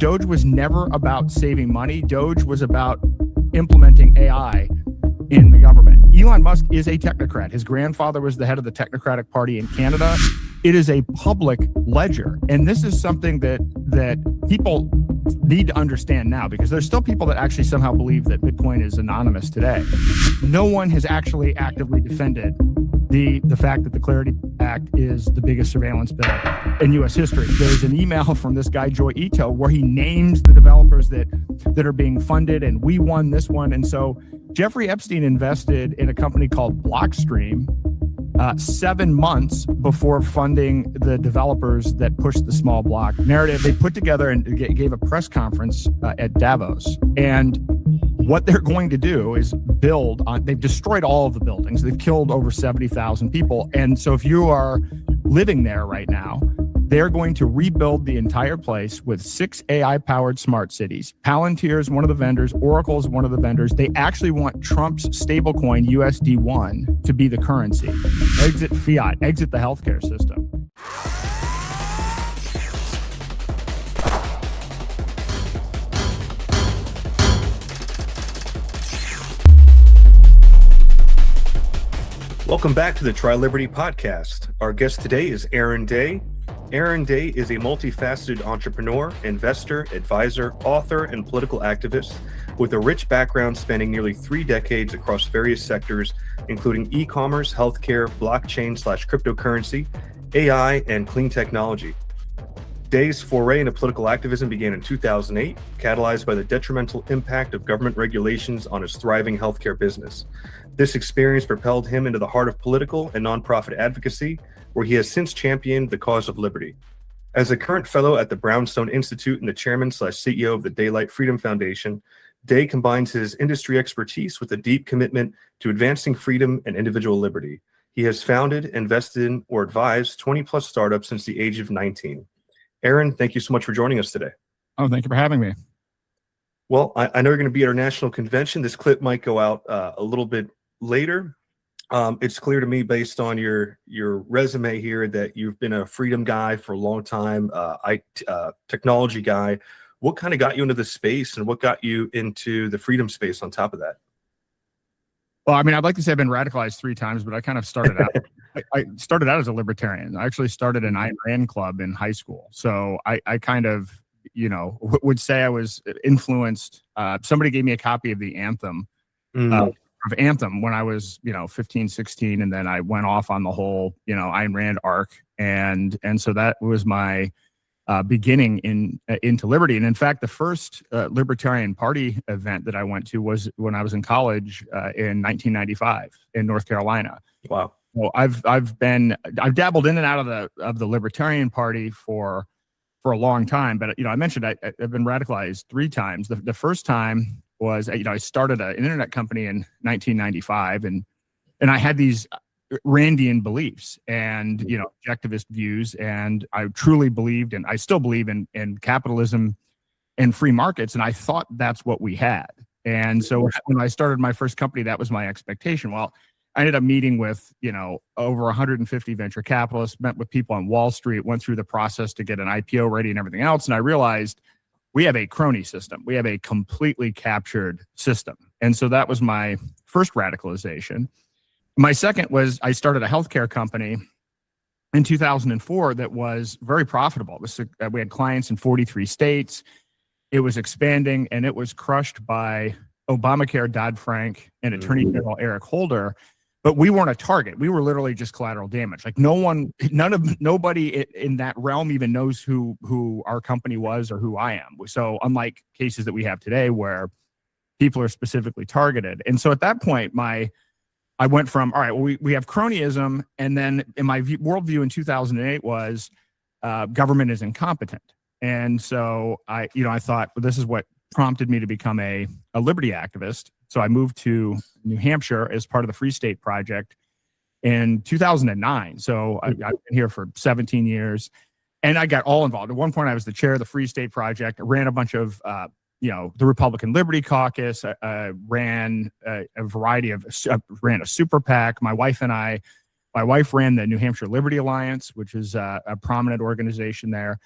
DOGE was never about saving money. DOGE was about implementing AI in the government. Elon Musk is a technocrat. His grandfather was the head of the Technocratic Party in Canada. It is a public ledger. And this is something that people need to understand now, because there's still people that actually somehow believe that Bitcoin is anonymous today. No one has actually actively defended the fact that the Clarity Act is the biggest surveillance bill in U.S. history. There's an email from this guy, Joy Ito, where he names the developers that are being funded, and we won this one. And so Jeffrey Epstein invested in a company called Blockstream 7 months before funding the developers that pushed the small block narrative. They put together and gave a press conference at Davos. And what they're going to do is build on, they've destroyed all of the buildings. They've killed over 70,000 people. And so if you are living there right now, they're going to rebuild the entire place with 6 AI-powered smart cities. Palantir is one of the vendors. Oracle is one of the vendors. They actually want Trump's stablecoin USD-1 to be the currency. Exit fiat, exit the healthcare system. Welcome back to the Try Liberty podcast. Our guest today is Aaron Day. Aaron Day is a multifaceted entrepreneur, investor, advisor, author, and political activist with a rich background spanning nearly 3 decades across various sectors, including e-commerce, healthcare, blockchain/cryptocurrency, AI, and clean technology. Day's foray into political activism began in 2008, catalyzed by the detrimental impact of government regulations on his thriving healthcare business. This experience propelled him into the heart of political and nonprofit advocacy, where he has since championed the cause of liberty. As a current fellow at the Brownstone Institute and the chairman/CEO of the Daylight Freedom Foundation, Day combines his industry expertise with a deep commitment to advancing freedom and individual liberty. He has founded, invested in, or advised 20 plus startups since the age of 19. Aaron, thank you so much for joining us today. Oh, thank you for having me. Well, I know you're going to be at our national convention. This clip might go out a little bit later. It's clear to me based on your resume here that you've been a freedom guy for a long time, technology guy. What kind of got you into this space, and what got you into the freedom space on top of that? Well, I mean, I'd like to say I've been radicalized 3 times, but I kind of started out. I started out as a libertarian. I actually started an Ayn Rand club in high school. So I kind of, would say I was influenced. Somebody gave me a copy of the Anthem. Of Anthem when I was, 15, 16. And then I went off on the whole, Ayn Rand arc. And so that was my beginning into liberty. And in fact, the first Libertarian Party event that I went to was when I was in college in 1995 in North Carolina. Wow. Well, I've dabbled in and out of the Libertarian Party for a long time. But, I mentioned I've been radicalized 3 times. The first time was, I started an internet company in 1995, and I had these Randian beliefs and, objectivist views. And I truly believed, and I still believe in capitalism and free markets. And I thought that's what we had. And so when I started my first company, that was my expectation. Well, I ended up meeting with, over 150 venture capitalists, met with people on Wall Street, went through the process to get an IPO ready and everything else. And I realized we have a crony system. We have a completely captured system. And so that was my first radicalization. My second was I started a healthcare company in 2004 that was very profitable. We had clients in 43 states. It was expanding, and it was crushed by Obamacare, Dodd-Frank, and Attorney General Eric Holder. But we weren't a target. We were literally just collateral damage. Like nobody in that realm even knows who our company was or who I am. So unlike cases that we have today where people are specifically targeted. And so at that point, I went from, all right, well, we have cronyism. And then in my worldview in 2008 was government is incompetent. And so I thought, well, this is what prompted me to become a liberty activist. So I moved to New Hampshire as part of the Free State Project in 2009. So I've been here for 17 years, and I got all involved. At one point, I was the chair of the Free State Project. I ran a bunch of, the Republican Liberty Caucus. Ran a variety of, ran a super PAC. My wife ran the New Hampshire Liberty Alliance, which is a prominent organization there.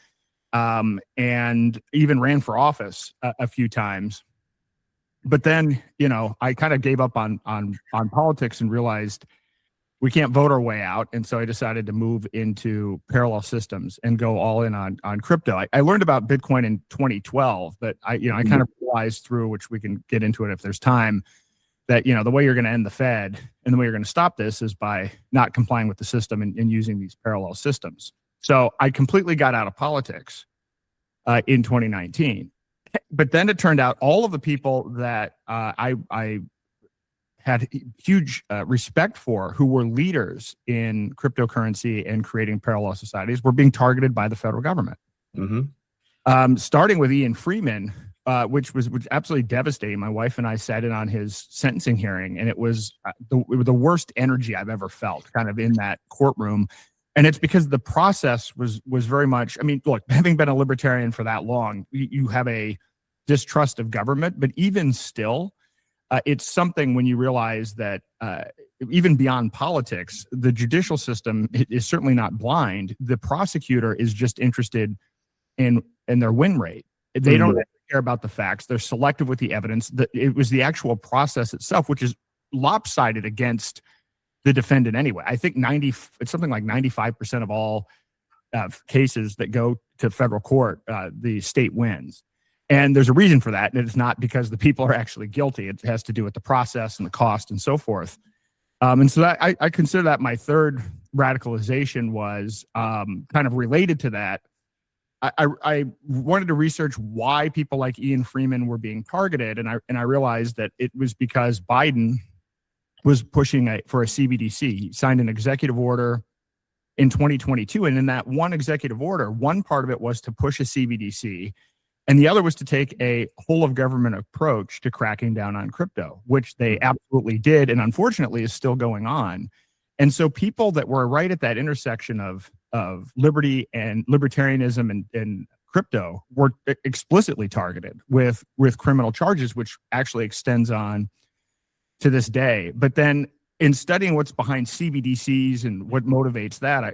and even ran for office a few times. But then, I kind of gave up on politics and realized we can't vote our way out. And so I decided to move into parallel systems and go all in on crypto. I learned about Bitcoin in 2012, but I kind of realized through, which we can get into it if there's time, that, the way you're going to end the Fed and the way you're going to stop this is by not complying with the system and using these parallel systems. So I completely got out of politics in 2019. But then it turned out all of the people that I had huge respect for, who were leaders in cryptocurrency and creating parallel societies, were being targeted by the federal government. Starting with Ian Freeman, which was absolutely devastating. My wife and I sat in on his sentencing hearing, and it was the worst energy I've ever felt kind of in that courtroom. And it's because the process was very much, look, having been a libertarian for that long, you have a distrust of government, but even still, it's something when you realize that even beyond politics, the judicial system is certainly not blind. The prosecutor is just interested in their win rate. They don't care about the facts. They're selective with the evidence. It was the actual process itself, which is lopsided against the defendant anyway. I think it's something like 95% of all cases that go to federal court, the state wins. And there's a reason for that. And it's not because the people are actually guilty. It has to do with the process and the cost and so forth. And so I consider that my third radicalization was kind of related to that. I wanted to research why people like Ian Freeman were being targeted. And I realized that it was because Biden was pushing for a CBDC. He signed an executive order in 2022. And in that one executive order, one part of it was to push a CBDC. And the other was to take a whole of government approach to cracking down on crypto, which they absolutely did. And unfortunately is still going on. And so people that were right at that intersection of liberty and libertarianism and crypto were explicitly targeted with criminal charges, which actually extends on to this day. But then in studying what's behind CBDCs and what motivates that,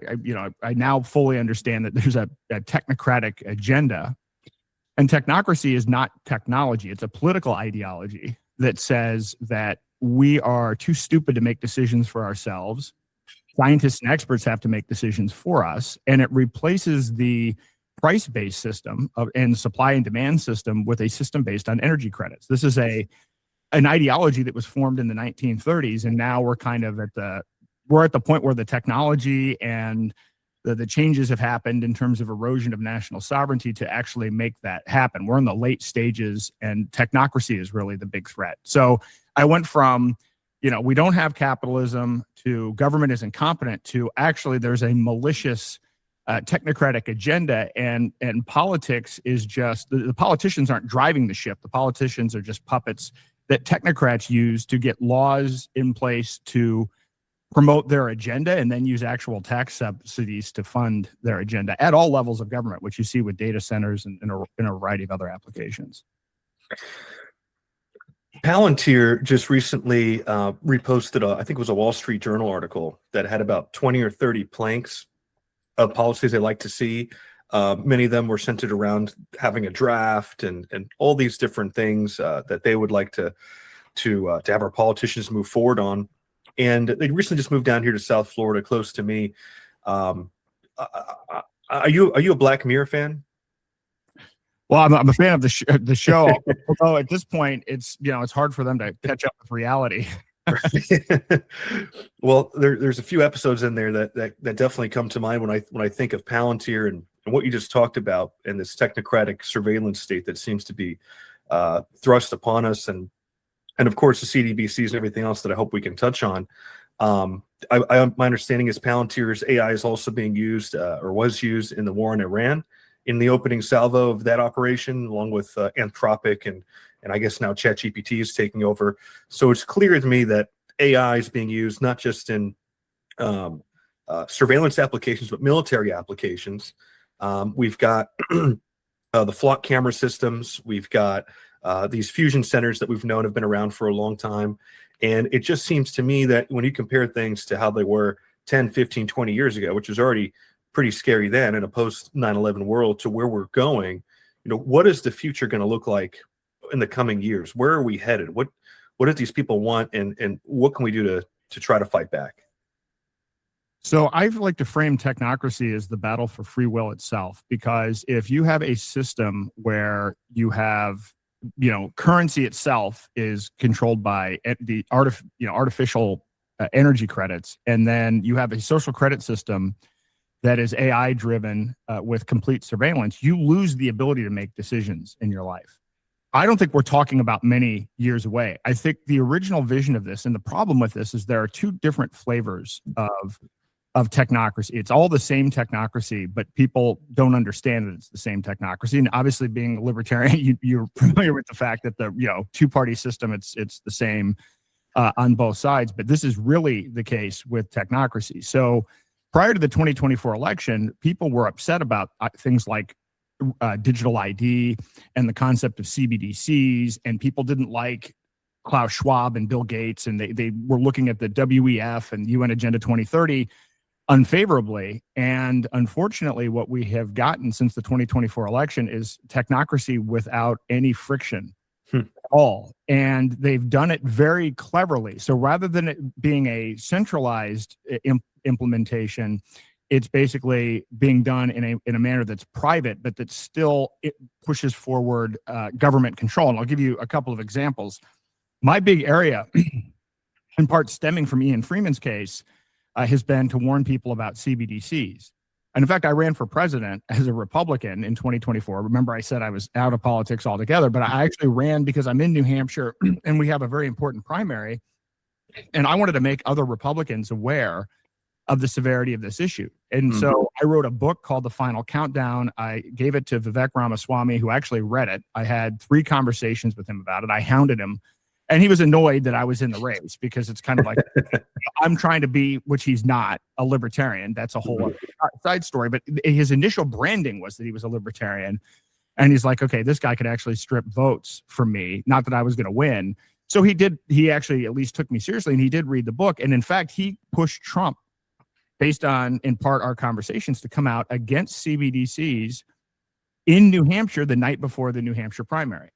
I now fully understand that there's a technocratic agenda. And technocracy is not technology. It's a political ideology that says that we are too stupid to make decisions for ourselves. Scientists and experts have to make decisions for us. And it replaces the price-based system and supply and demand system with a system based on energy credits. This is an ideology that was formed in the 1930s. And now we're kind of at the point where the technology and the changes have happened in terms of erosion of national sovereignty to actually make that happen. We're in the late stages, and technocracy is really the big threat. So I went from, we don't have capitalism, to government is incompetent, to actually there's a malicious technocratic agenda, and politics is just, the politicians aren't driving the ship. The politicians are just puppets that technocrats use to get laws in place to promote their agenda and then use actual tax subsidies to fund their agenda at all levels of government, which you see with data centers and in a variety of other applications. Palantir just recently reposted, I think it was a Wall Street Journal article that had about 20 or 30 planks of policies they like to see. Many of them were centered around having a draft and all these different things that they would like to have our politicians move forward on. And they recently just moved down here to South Florida, close to me. Are you a Black Mirror fan? Well, I'm a fan of the show. Although at this point, it's hard for them to catch up with reality. Well, there's a few episodes in there that definitely come to mind when I think of Palantir and what you just talked about, and this technocratic surveillance state that seems to be thrust upon us, and of course the CDBCs and everything else that I hope we can touch on. My understanding is Palantir's AI is also being used or was used in the war in Iran, in the opening salvo of that operation, along with Anthropic and I guess now ChatGPT is taking over. So it's clear to me that AI is being used not just in surveillance applications, but military applications. We've got the flock camera systems. We've got these fusion centers that we've known have been around for a long time. And it just seems to me that when you compare things to how they were 10, 15, 20 years ago, which is already pretty scary then in a post 9/11 world to where we're going. What is the future going to look like in the coming years? Where are we headed? What do these people want, and what can we do to try to fight back? So I like to frame technocracy as the battle for free will itself, because if you have a system where you have, currency itself is controlled by the artificial energy credits, and then you have a social credit system that is AI driven with complete surveillance, you lose the ability to make decisions in your life. I don't think we're talking about many years away. I think the original vision of this, and the problem with this is there are two different flavors of technocracy. It's all the same technocracy, but people don't understand that it's the same technocracy. And obviously, being a libertarian, you're familiar with the fact that the two-party system, it's the same on both sides. But this is really the case with technocracy. So prior to the 2024 election, people were upset about things like digital ID and the concept of CBDCs, and people didn't like Klaus Schwab and Bill Gates, and they were looking at the WEF and UN Agenda 2030 unfavorably. And unfortunately, what we have gotten since the 2024 election is technocracy without any friction at all. And they've done it very cleverly. So rather than it being a centralized implementation, it's basically being done in a manner that's private, but that still it pushes forward government control. And I'll give you a couple of examples. My big area, in part stemming from Ian Freeman's case, has been to warn people about CBDCs. And in fact, I ran for president as a Republican in 2024. Remember, I said I was out of politics altogether, but I actually ran because I'm in New Hampshire and we have a very important primary. And I wanted to make other Republicans aware of the severity of this issue. And so I wrote a book called The Final Countdown. I gave it to Vivek Ramaswamy, who actually read it. I had 3 conversations with him about it. I hounded him. And he was annoyed that I was in the race, because it's kind of like, I'm trying to be, which he's not, a libertarian. That's a whole other side story. But his initial branding was that he was a libertarian. And he's like, okay, this guy could actually strip votes from me. Not that I was going to win. So he actually at least took me seriously, and he did read the book. And in fact, he pushed Trump, based on, in part, our conversations, to come out against CBDCs in New Hampshire the night before the New Hampshire primary.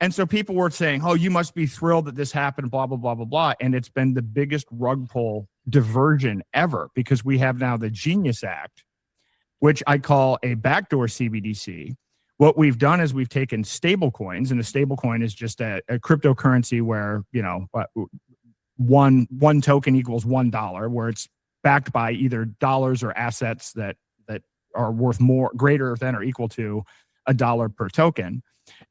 And so people were saying, oh, you must be thrilled that this happened, blah, blah, blah, blah, blah. And it's been the biggest rug pull diversion ever, because we have now the Genius Act, which I call a backdoor CBDC. What we've done is we've taken stablecoins, and a stablecoin is just a cryptocurrency where, one token equals $1, where it's backed by either dollars or assets that are worth greater than or equal to $1 per token.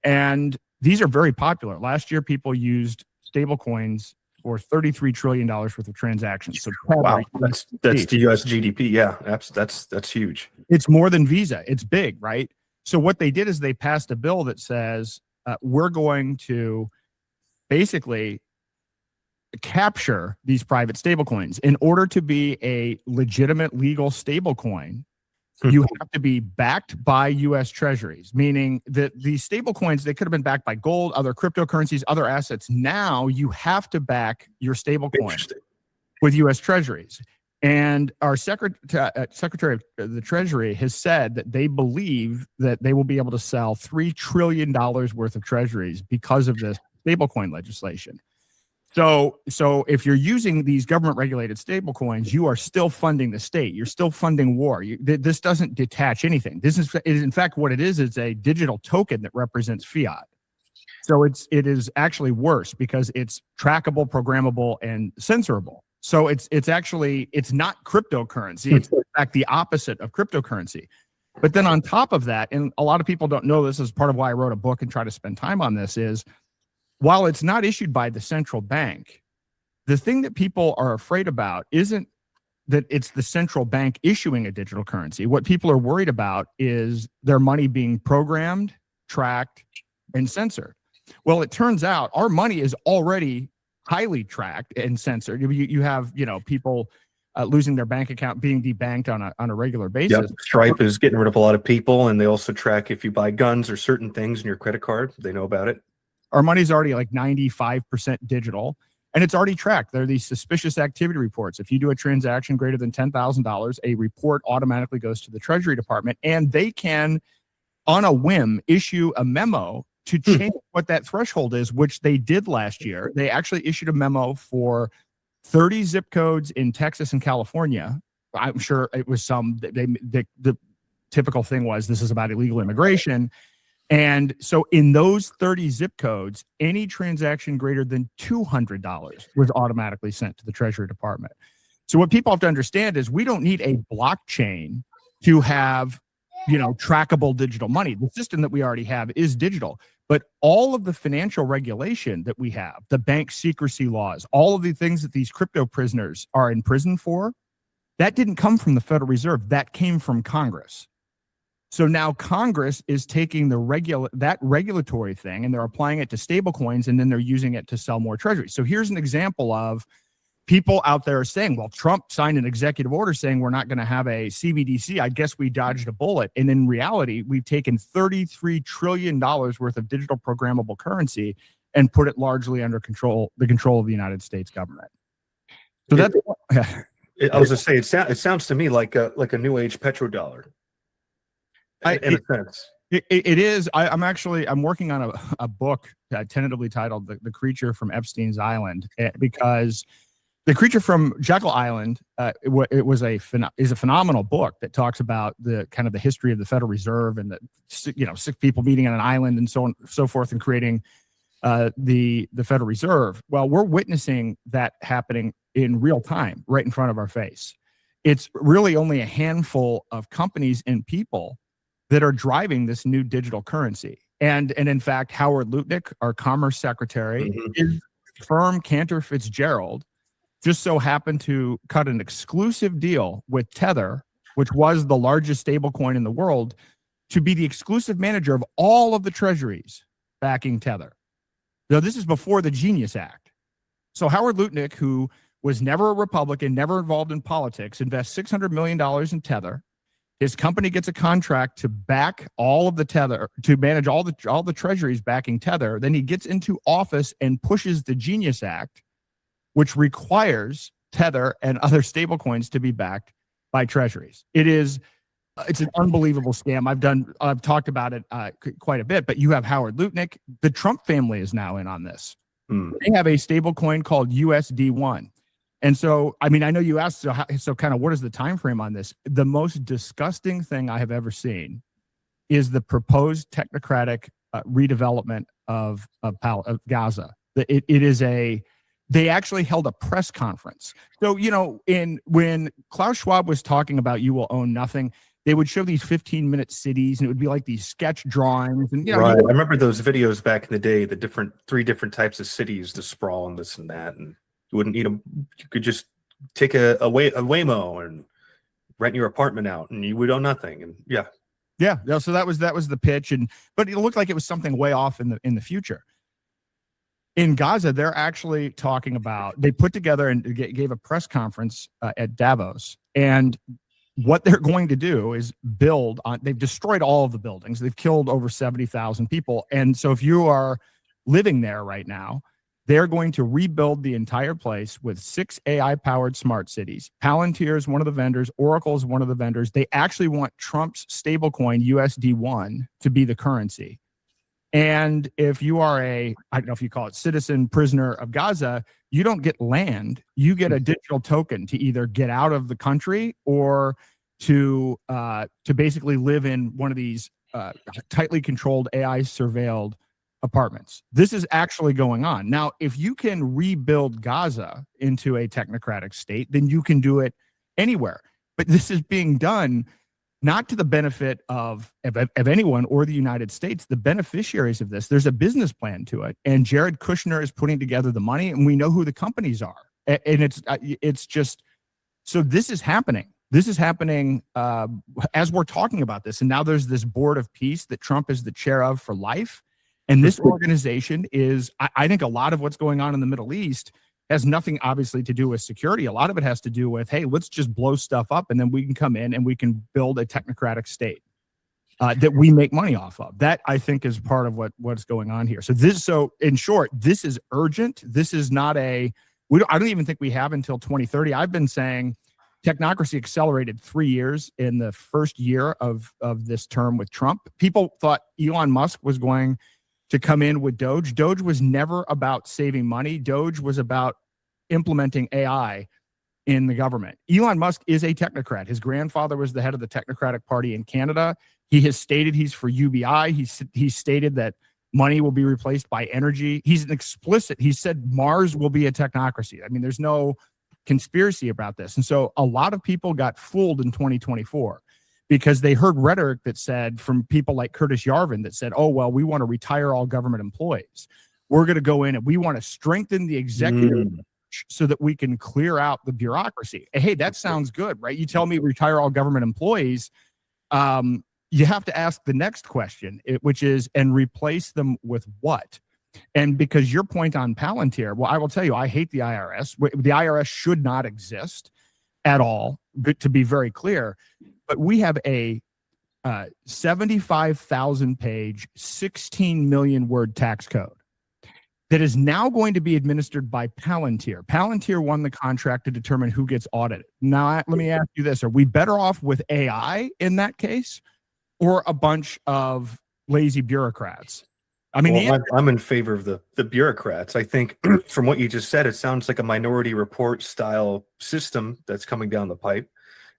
And these are very popular. Last year, people used stablecoins for $33 trillion worth of transactions. So wow, that's the US GDP. Yeah, that's huge. It's more than Visa. It's big, right? So what they did is they passed a bill that says we're going to basically capture these private stablecoins. In order to be a legitimate legal stablecoin, you have to be backed by U.S. treasuries, meaning that these stablecoins, they could have been backed by gold, other cryptocurrencies, other assets. Now you have to back your stablecoin with U.S. treasuries. And our Secretary of the Treasury has said that they believe that they will be able to sell $3 trillion worth of treasuries because of this stablecoin legislation. So if you're using these government-regulated stablecoins, you are still funding the state. You're still funding war. This doesn't detach anything. This is, in fact, what it is a digital token that represents fiat. So it is actually worse, because it's trackable, programmable, and censorable. So it's not cryptocurrency. It's in fact the opposite of cryptocurrency. But then on top of that, and a lot of people don't know this, is part of why I wrote a book and try to spend time on this, is while it's not issued by the central bank, the thing that people are afraid about isn't that it's the central bank issuing a digital currency. What people are worried about is their money being programmed, tracked, and censored. Well, it turns out our money is already highly tracked and censored. You have, people losing their bank account, being debanked on a regular basis. Yep. Stripe is getting rid of a lot of people, and they also track if you buy guns or certain things in your credit card. They know about it. Our money's already like 95% digital. And it's already tracked. There are these suspicious activity reports. If you do a transaction greater than $10,000, a report automatically goes to the Treasury Department, and they can, on a whim, issue a memo to change what that threshold is, which they did last year. They actually issued a memo for 30 zip codes in Texas and California. I'm sure it was the typical thing was this is about illegal immigration. And so in those 30 zip codes, any transaction greater than $200 was automatically sent to the Treasury Department. So what people have to understand is we don't need a blockchain to have, trackable digital money. The system that we already have is digital, but all of the financial regulation that we have, the bank secrecy laws, all of the things that these crypto prisoners are in prison for, that didn't come from the Federal Reserve. That came from Congress. So now Congress is taking that regulatory thing and they're applying it to stablecoins, and then they're using it to sell more treasuries. So here's an example of people out there saying, well, Trump signed an executive order saying we're not going to have a CBDC. I guess we dodged a bullet. And in reality, we've taken $33 trillion worth of digital programmable currency and put it largely under the control of the United States government. So that's... I was going to say, it sounds to me like a new age petrodollar. In a sense, it is. I'm working on a book tentatively titled "The Creature from Epstein's Island," because the creature from Jekyll Island is a phenomenal book that talks about the kind of the history of the Federal Reserve and the 6 people meeting on an island and so on and so forth and creating the Federal Reserve. Well, we're witnessing that happening in real time right in front of our face. It's really only a handful of companies and people that are driving this new digital currency. And in fact, Howard Lutnick, our Commerce Secretary, his firm Cantor Fitzgerald just so happened to cut an exclusive deal with Tether, which was the largest stablecoin in the world, to be the exclusive manager of all of the treasuries backing Tether. Now, this is before the Genius Act. So Howard Lutnick, who was never a Republican, never involved in politics, invests $600 million in Tether. His company gets a contract to back all of the Tether, to manage all the treasuries backing Tether. Then he gets into office and pushes the Genius Act, which requires Tether and other stablecoins to be backed by treasuries. It's an unbelievable scam. I've talked about it quite a bit, but you have Howard Lutnick. The Trump family is now in on this. They have a stablecoin called USD-1. And so, I mean, I know you asked, so kind of what is the time frame on this? The most disgusting thing I have ever seen is the proposed technocratic redevelopment of Gaza. They actually held a press conference. So, when Klaus Schwab was talking about you will own nothing, they would show these 15-minute cities, and it would be like these sketch drawings. And right, I remember those videos back in the day, the 3 different types of cities, the sprawl and this and that, and you wouldn't need them. You could just take a Waymo and rent your apartment out, and you would own nothing. And yeah. So that was the pitch, but it looked like it was something way off in the future. In Gaza, they're actually talking about. They put together and gave a press conference at Davos, and what they're going to do is build on. They've destroyed all of the buildings. They've killed over 70,000 people, and so if you are living there right now, they're going to rebuild the entire place with 6 AI-powered smart cities. Palantir is one of the vendors. Oracle is one of the vendors. They actually want Trump's stablecoin, USD-1, to be the currency. And if you are I don't know if you call it citizen prisoner of Gaza, you don't get land. You get a digital token to either get out of the country or to basically live in one of these tightly controlled AI-surveilled apartments. This is actually going on. Now, if you can rebuild Gaza into a technocratic state, then you can do it anywhere. But this is being done not to the benefit of anyone or the United States. The beneficiaries of this, there's a business plan to it. And Jared Kushner is putting together the money, and we know who the companies are. And it's just, so this is happening. This is happening as we're talking about this. And now there's this board of peace that Trump is the chair of for life. And this organization is, I think a lot of what's going on in the Middle East has nothing obviously to do with security. A lot of it has to do with, hey, let's just blow stuff up and then we can come in and we can build a technocratic state that we make money off of. That, I think, is part of what's going on here. So in short, this is urgent. This is not I don't even think we have until 2030. I've been saying technocracy accelerated 3 years in the first year of this term with Trump. People thought Elon Musk was going to come in with DOGE. DOGE was never about saving money. DOGE was about implementing AI in the government. Elon Musk is a technocrat. His grandfather was the head of the Technocratic Party in Canada. He has stated he's for UBI. He's stated that money will be replaced by energy. He said Mars will be a technocracy. I mean, there's no conspiracy about this. And so a lot of people got fooled in 2024 because they heard rhetoric that said from people like Curtis Yarvin that said, oh, well, we want to retire all government employees. We're going to go in and we want to strengthen the executive so that we can clear out the bureaucracy. Hey, that sounds good, right? You tell me retire all government employees. You have to ask the next question, which is, and replace them with what? And because your point on Palantir, well, I will tell you, I hate the IRS. The IRS should not exist at all, to be very clear. But we have a 75,000 page, 16 million word tax code that is now going to be administered by Palantir. Palantir won the contract to determine who gets audited. Now, let me ask you this. Are we better off with AI in that case or a bunch of lazy bureaucrats? I mean, I'm in favor of the bureaucrats. I think from what you just said, it sounds like a Minority Report style system that's coming down the pipe.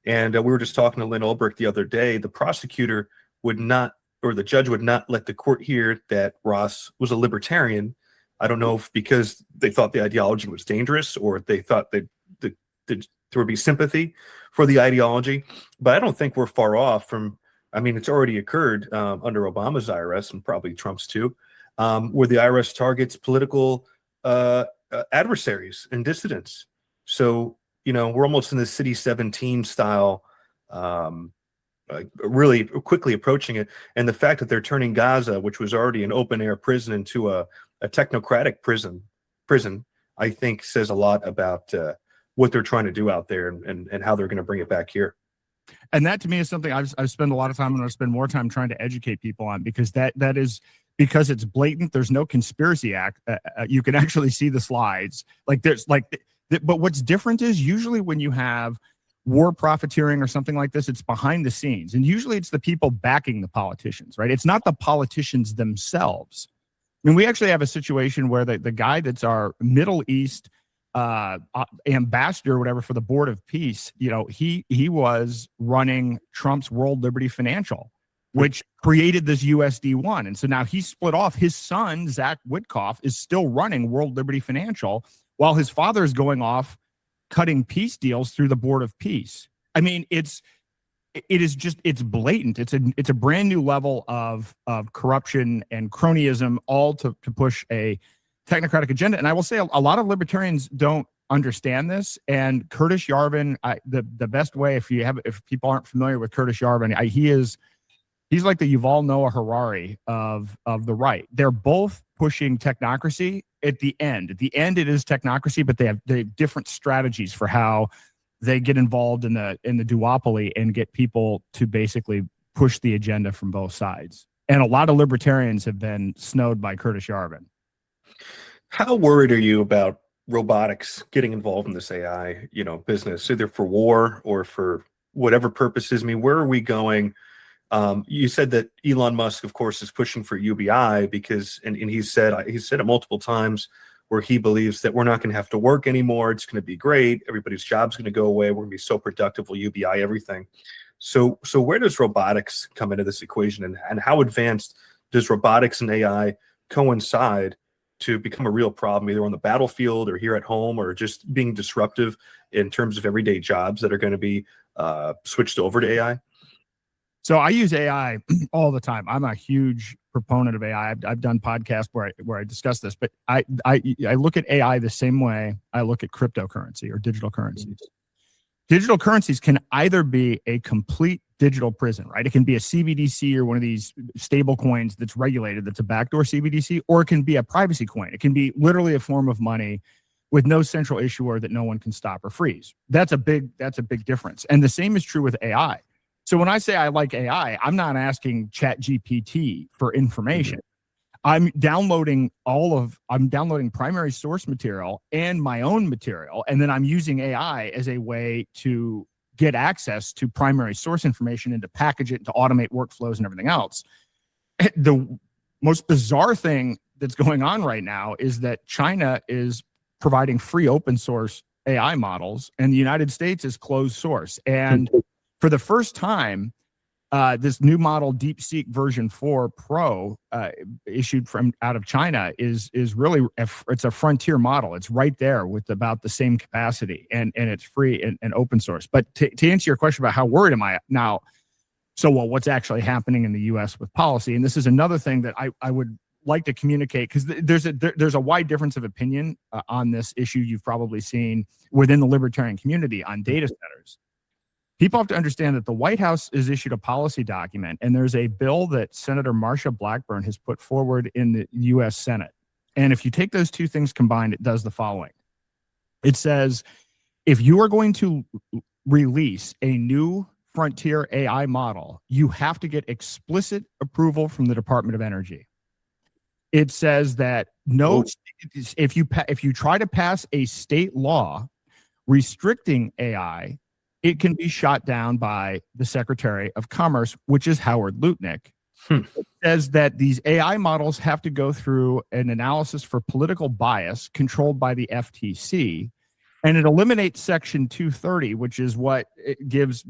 And we were just talking to Lynn Ulbricht the other day. The prosecutor would not, or the judge would not let the court hear that Ross was a libertarian. I don't know if because they thought the ideology was dangerous or they thought that there would be sympathy for the ideology. But I don't think we're far off from, I mean, it's already occurred under Obama's IRS and probably Trump's too, where the IRS targets political adversaries and dissidents. So, you know, we're almost in the City 17 style, really quickly approaching it. And the fact that they're turning Gaza, which was already an open air prison, into a technocratic prison, I think says a lot about what they're trying to do out there and how they're going to bring it back here. And that to me is something I've spent a lot of time and I'll spend more time trying to educate people on, because that is because it's blatant. There's no conspiracy act. You can actually see the slides. But what's different is usually when you have war profiteering or something like this, it's behind the scenes. And usually it's the people backing the politicians, right? It's not the politicians themselves. I mean, we actually have a situation where the guy that's our Middle East ambassador or whatever for the Board of Peace, you know, he was running Trump's World Liberty Financial, which created this USD-1. And so now he's split off. His son, Zach Witkoff, is still running World Liberty Financial while his father is going off cutting peace deals through the Board of Peace. I mean, it's blatant. It's a brand new level of corruption and cronyism, all to push a technocratic agenda. And I will say a lot of libertarians don't understand this. And Curtis Yarvin, the best way, if people aren't familiar with Curtis Yarvin, he's like the Yuval Noah Harari of the right. They're both pushing technocracy. At the end, it is technocracy, but they have different strategies for how they get involved in the duopoly and get people to basically push the agenda from both sides. And a lot of libertarians have been snowed by Curtis Yarvin. How worried are you about robotics getting involved in this AI, business, either for war or for whatever purposes? I mean, where are we going? You said that Elon Musk, of course, is pushing for UBI because, and he said it multiple times, where he believes that we're not going to have to work anymore. It's going to be great. Everybody's job's going to go away. We're going to be so productive. We'll UBI everything. So where does robotics come into this equation, and how advanced does robotics and AI coincide to become a real problem, either on the battlefield or here at home, or just being disruptive in terms of everyday jobs that are going to be switched over to AI? So I use AI all the time. I'm a huge proponent of AI. I've done podcasts where I discuss this, but I look at AI the same way I look at cryptocurrency or digital currencies. Digital currencies can either be a complete digital prison, right? It can be a CBDC or one of these stable coins that's regulated, that's a backdoor CBDC, or it can be a privacy coin. It can be literally a form of money with no central issuer that no one can stop or freeze. That's a big difference. And the same is true with AI. So when I say I like AI, I'm not asking ChatGPT for information. I'm downloading primary source material and my own material, and then I'm using AI as a way to get access to primary source information and to package it, to automate workflows and everything else. The most bizarre thing that's going on right now is that China is providing free open source AI models, and the United States is closed source. And for the first time, this new model, DeepSeek version 4 Pro, issued from out of China, is really it's a frontier model. It's right there with about the same capacity, and it's free and open source. But to answer your question about how worried am I now, what's actually happening in the U.S. with policy, and this is another thing that I would like to communicate, because there's a wide difference of opinion on this issue. You've probably seen within the libertarian community on data centers. People have to understand that the White House has issued a policy document, and there's a bill that Senator Marsha Blackburn has put forward in the U.S. Senate. And if you take those two things combined, it does the following. It says, if you are going to release a new frontier AI model, you have to get explicit approval from the Department of Energy. It says that if you try to pass a state law restricting AI, it can be shot down by the Secretary of Commerce, which is Howard Lutnick. It says that these AI models have to go through an analysis for political bias controlled by the FTC. And it eliminates Section 230, which is what it gives,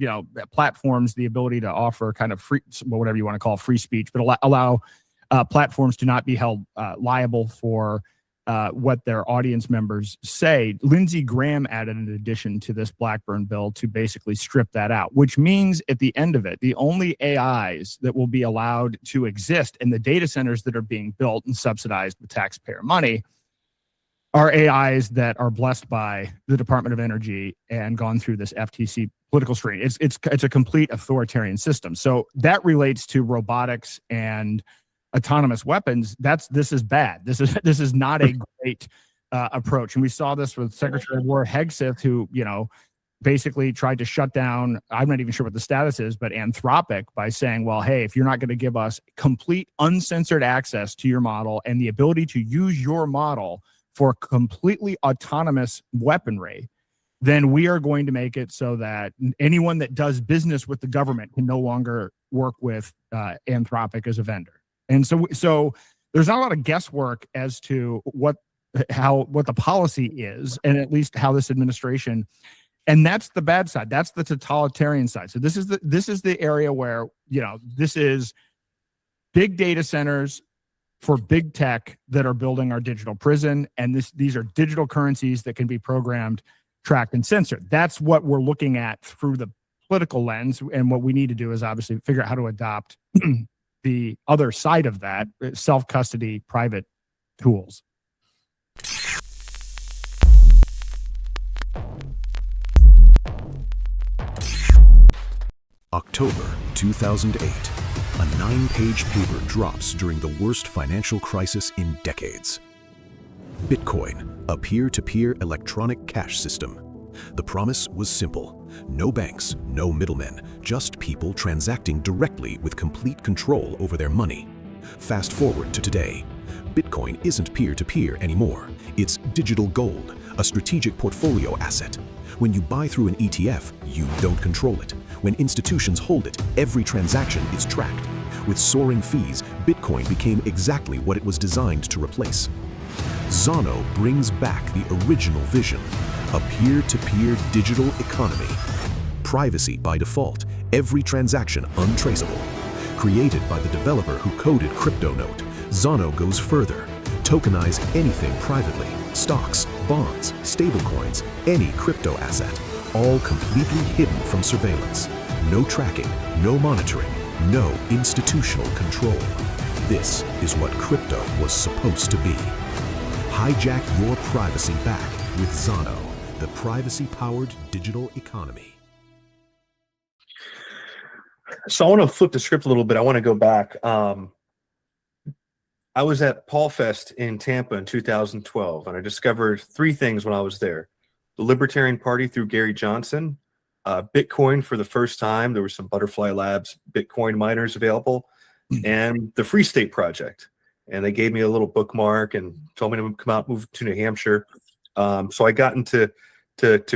platforms the ability to offer kind of free, whatever you want to call free speech, but allow platforms to not be held liable for what their audience members say. Lindsey Graham added an addition to this Blackburn bill to basically strip that out, which means at the end of it, the only AIs that will be allowed to exist in the data centers that are being built and subsidized with taxpayer money are AIs that are blessed by the Department of Energy and gone through this FTC political screen. It's a complete authoritarian system. So that relates to robotics and autonomous weapons. This is bad. This is not a great approach. And we saw this with Secretary of War Hegseth, who basically tried to shut down, I'm not even sure what the status is, but Anthropic, by saying, well, hey, if you're not going to give us complete uncensored access to your model and the ability to use your model for completely autonomous weaponry, then we are going to make it so that anyone that does business with the government can no longer work with Anthropic as a vendor. And so there's not a lot of guesswork as to what the policy is, and at least how this administration, and that's the bad side. That's the totalitarian side. So this is the area where, this is big data centers for big tech that are building our digital prison. And these are digital currencies that can be programmed, tracked, and censored. That's what we're looking at through the political lens. And what we need to do is obviously figure out how to adopt the other side of that, self-custody, private tools. October 2008. A 9-page paper drops during the worst financial crisis in decades. Bitcoin, a peer-to-peer electronic cash system. The promise was simple. No banks, no middlemen, just people transacting directly with complete control over their money. Fast forward to today. Bitcoin isn't peer-to-peer anymore. It's digital gold, a strategic portfolio asset. When you buy through an ETF, you don't control it. When institutions hold it, every transaction is tracked. With soaring fees, Bitcoin became exactly what it was designed to replace. Zono brings back the original vision, a peer-to-peer digital economy. Privacy by default, every transaction untraceable. Created by the developer who coded CryptoNote, Zono goes further. Tokenize anything privately, stocks, bonds, stablecoins, any crypto asset, all completely hidden from surveillance. No tracking, no monitoring, no institutional control. This is what crypto was supposed to be. Hijack your privacy back with Zono, the privacy-powered digital economy. So I want to flip the script a little bit. I want to go back. I was at Paul Fest in Tampa in 2012, and I discovered 3 things when I was there. The Libertarian Party through Gary Johnson, Bitcoin for the first time. There were some Butterfly Labs Bitcoin miners available, and the Free State Project. and they gave me a little bookmark and told me to come out, move to New Hampshire. So I got into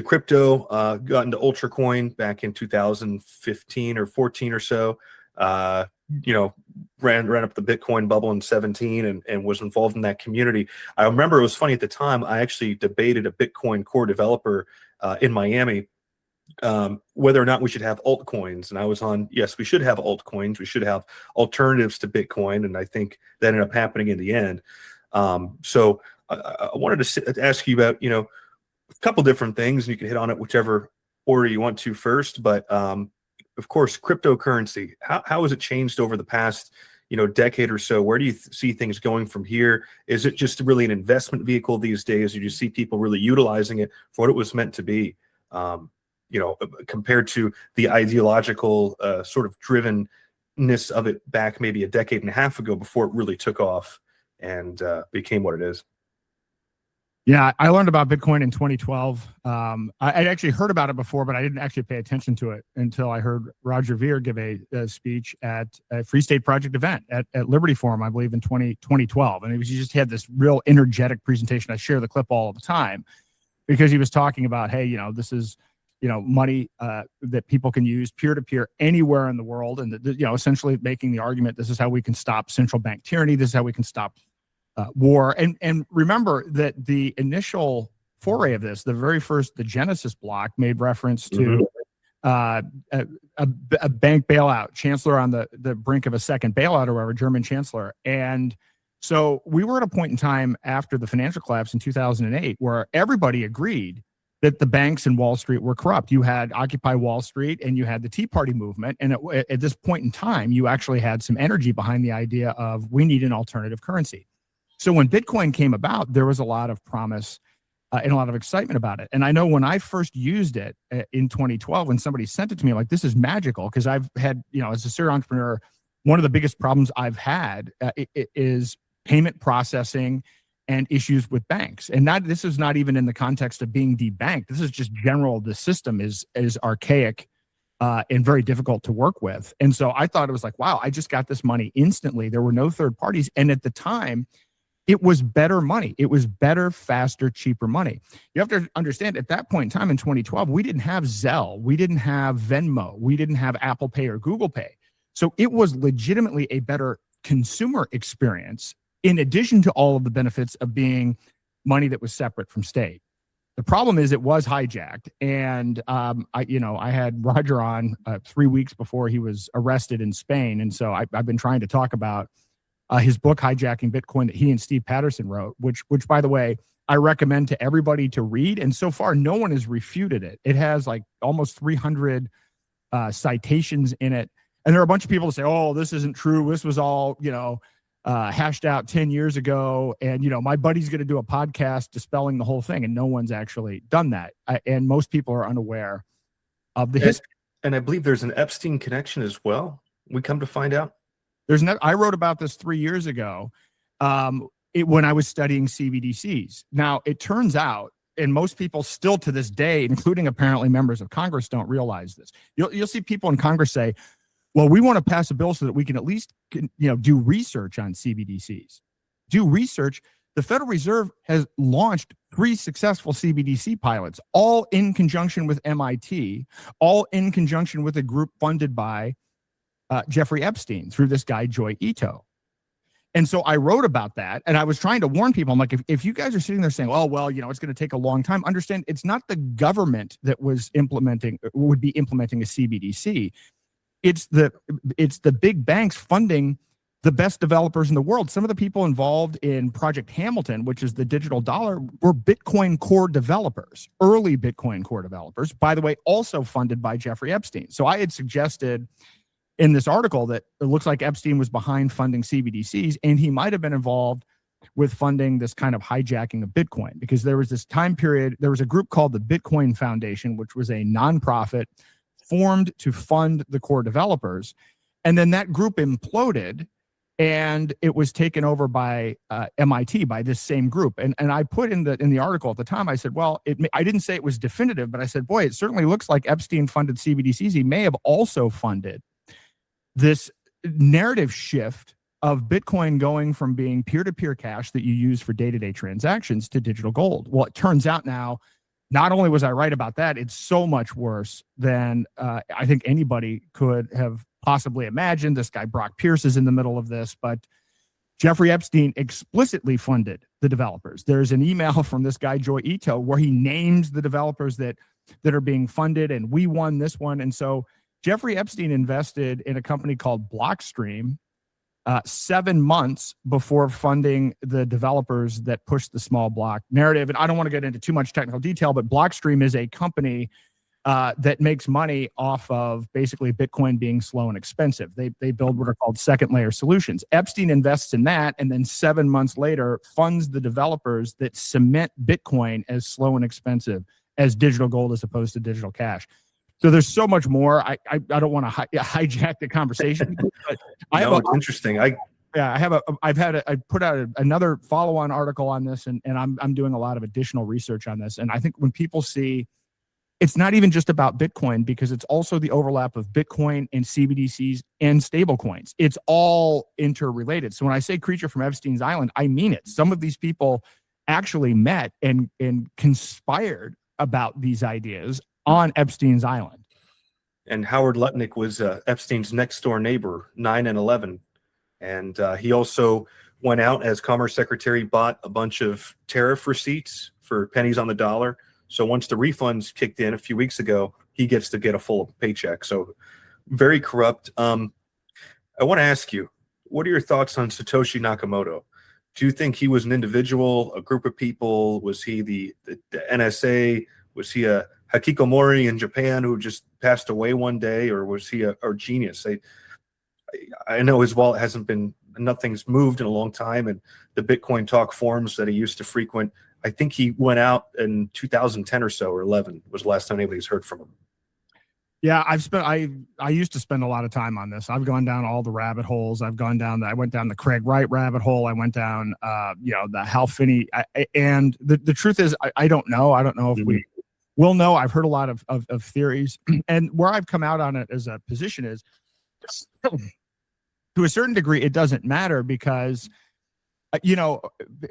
crypto, got into Ultracoin back in 2015 or 14 or so. Ran up the Bitcoin bubble in 17 and was involved in that community. I remember it was funny at the time. I actually debated a Bitcoin core developer in Miami whether or not we should have altcoins. And I was on, yes, we should have altcoins. We should have alternatives to Bitcoin. And I think that ended up happening in the end. So I wanted to ask you about, a couple different things, and you can hit on it whichever order you want to first. But of course, cryptocurrency, how has it changed over the past, decade or so? Where do you see things going from here? Is it just really an investment vehicle these days? Or do you see people really utilizing it for what it was meant to be? Compared to the ideological sort of drivenness of it back maybe a decade and a half ago before it really took off and became what it is. Yeah, I learned about Bitcoin in 2012. I'd actually heard about it before, but I didn't actually pay attention to it until I heard Roger Ver give a speech at a Free State Project event at Liberty Forum, I believe, in 2012. And he just had this real energetic presentation. I share the clip all the time because he was talking about, hey, this is, money that people can use peer-to-peer anywhere in the world. And, essentially making the argument, this is how we can stop central bank tyranny. This is how we can stop war. And remember that the initial foray of this, the Genesis block, made reference to a bank bailout, chancellor on the brink of a second bailout, or whatever, German chancellor. And so we were at a point in time after the financial collapse in 2008 where everybody agreed that the banks and Wall Street were corrupt. You had Occupy Wall Street and you had the Tea Party movement. And at this point in time, you actually had some energy behind the idea of we need an alternative currency. So when Bitcoin came about, there was a lot of promise and a lot of excitement about it. And I know when I first used it in 2012, when somebody sent it to me, like, this is magical, because I've had, as a serial entrepreneur, one of the biggest problems I've had is payment processing and issues with banks. And this is not even in the context of being debanked. This is just general. The system is archaic and very difficult to work with. And so I thought it was like, wow, I just got this money instantly. There were no third parties. And at the time, it was better money. It was better, faster, cheaper money. You have to understand, at that point in time in 2012, we didn't have Zelle. We didn't have Venmo. We didn't have Apple Pay or Google Pay. So it was legitimately a better consumer experience, in addition to all of the benefits of being money that was separate from state. The problem is it was hijacked. And I had Roger on 3 weeks before he was arrested in Spain. And so I've been trying to talk about his book, Hijacking Bitcoin, that he and Steve Patterson wrote, which, by the way, I recommend to everybody to read. And so far, no one has refuted it. It has like almost 300 citations in it. And there are a bunch of people that say, oh, this isn't true. This was all, hashed out 10 years ago. And, my buddy's going to do a podcast dispelling the whole thing. And no one's actually done that. And most people are unaware of the history. And I believe there's an Epstein connection as well. We come to find out. I wrote about this 3 years ago when I was studying CBDCs. Now, it turns out, and most people still to this day, including apparently members of Congress, don't realize this. You'll see people in Congress say, well, we want to pass a bill so that we can at least do research on CBDCs. Do research. The Federal Reserve has launched 3 successful CBDC pilots, all in conjunction with MIT, all in conjunction with a group funded by Jeffrey Epstein through this guy, Joy Ito. And so I wrote about that, and I was trying to warn people. I'm like, if you guys are sitting there saying, oh, well, it's going to take a long time, understand it's not the government that would be implementing a CBDC. It's the big banks funding the best developers in the world. Some of the people involved in Project Hamilton, which is the digital dollar, were Bitcoin core developers, early Bitcoin core developers, by the way, also funded by Jeffrey Epstein. So I had suggested in this article that it looks like Epstein was behind funding CBDCs, and he might have been involved with funding this kind of hijacking of Bitcoin, because there was this time period, there was a group called the Bitcoin Foundation, which was a nonprofit formed to fund the core developers. And then that group imploded, and it was taken over by MIT, by this same group. And I put in the article at the time, I said, well, I didn't say it was definitive, but I said, boy, it certainly looks like Epstein funded CBDCs. He may have also funded this narrative shift of Bitcoin going from being peer-to-peer cash that you use for day-to-day transactions to digital gold. Well, it turns out now, not only was I right about that, it's so much worse than I think anybody could have possibly imagined. This guy Brock Pierce is in the middle of this, but Jeffrey Epstein explicitly funded the developers. There's an email from this guy, Joy Ito, where he names the developers that are being funded, and we won this one. And so Jeffrey Epstein invested in a company called Blockstream 7 months before funding the developers that pushed the small block narrative. And I don't want to get into too much technical detail, but Blockstream is a company that makes money off of basically Bitcoin being slow and expensive. They build what are called second layer solutions. Epstein invests in that, and then 7 months later funds the developers that cement Bitcoin as slow and expensive as digital gold as opposed to digital cash. So there's so much more. I don't want to hijack the conversation. But it's interesting. I put out another follow-on article on this, and I'm doing a lot of additional research on this. And I think when people see, it's not even just about Bitcoin, because it's also the overlap of Bitcoin and CBDCs and stablecoins. It's all interrelated. So when I say creature from Epstein's island, I mean it. Some of these people actually met and conspired about these ideas on Epstein's island. And Howard Lutnick was Epstein's next door neighbor, 9 and 11. And he also went out as Commerce Secretary, bought a bunch of tariff receipts for pennies on the dollar. So once the refunds kicked in a few weeks ago, he gets to get a full paycheck. So very corrupt. I want to ask you, what are your thoughts on Satoshi Nakamoto? Do you think he was an individual, a group of people? Was he the NSA? Was he a Hikikomori in Japan who just passed away one day, or was he a genius? I know his wallet hasn't been, nothing's moved in a long time, and the Bitcoin talk forums that he used to frequent, I think he went out in 2010 or so, or 11 was the last time anybody's heard from him. Yeah, I used to spend a lot of time on this. I've gone down all the rabbit holes. I went down the Craig Wright rabbit hole. I went down, the Hal Finney. And the truth is, I don't know. I don't know if we will know. I've heard a lot of theories, and where I've come out on it as a position is, to a certain degree, it doesn't matter, because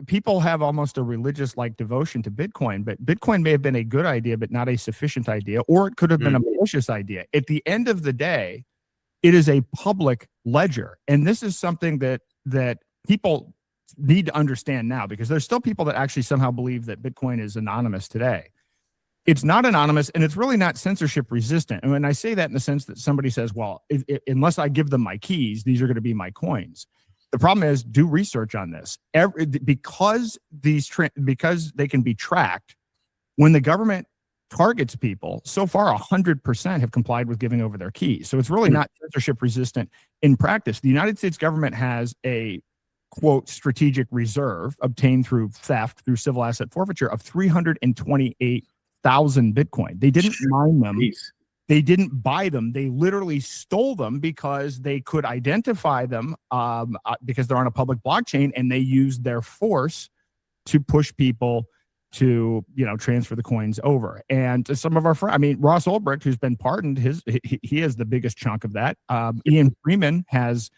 people have almost a religious like devotion to Bitcoin, but Bitcoin may have been a good idea, but not a sufficient idea, or it could have been a malicious idea. At the end of the day, it is a public ledger. And this is something that people need to understand now, because there's still people that actually somehow believe that Bitcoin is anonymous today. It's not anonymous, and it's really not censorship resistant. And when I say that in the sense that somebody says, well, unless I give them my keys, these are going to be my coins. The problem is, do research on this. Because they can be tracked, when the government targets people, so far 100% have complied with giving over their keys. So it's really not censorship resistant in practice. The United States government has a, quote, strategic reserve obtained through theft, through civil asset forfeiture, of 328,000 Bitcoin. They didn't mine them. They didn't buy them. They literally stole them because they could identify them because they're on a public blockchain, and they used their force to push people to, transfer the coins over. And to some of our friends, Ross Ulbricht, who's been pardoned, he has the biggest chunk of that. Ian Freeman has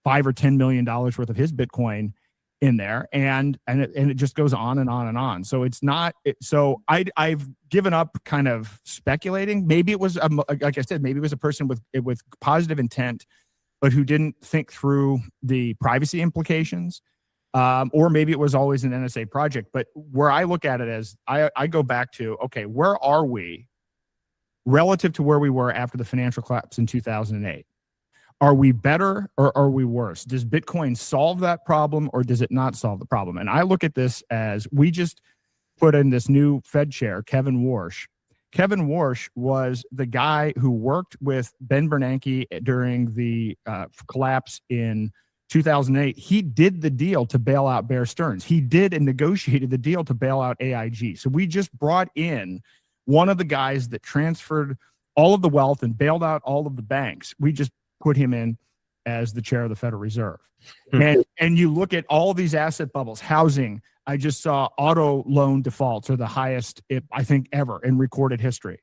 $5 or $10 million worth of his Bitcoin in there, and it just goes on and on and on. So it's not. So I've given up kind of speculating. Maybe it was like I said, maybe it was a person with positive intent, but who didn't think through the privacy implications, or maybe it was always an NSA project. But where I look at it as I go back to, okay, where are we relative to where we were after the financial collapse in 2008? Are we better or are we worse? Does Bitcoin solve that problem, or does it not solve the problem? And I look at this as, we just put in this new Fed chair, Kevin Warsh. Kevin Warsh was the guy who worked with Ben Bernanke during the collapse in 2008. He did the deal to bail out Bear Stearns. He did and negotiated the deal to bail out AIG. So we just brought in one of the guys that transferred all of the wealth and bailed out all of the banks. We just put him in as the chair of the Federal Reserve. And you look at all of these asset bubbles, housing. I just saw auto loan defaults are the highest, I think, ever in recorded history.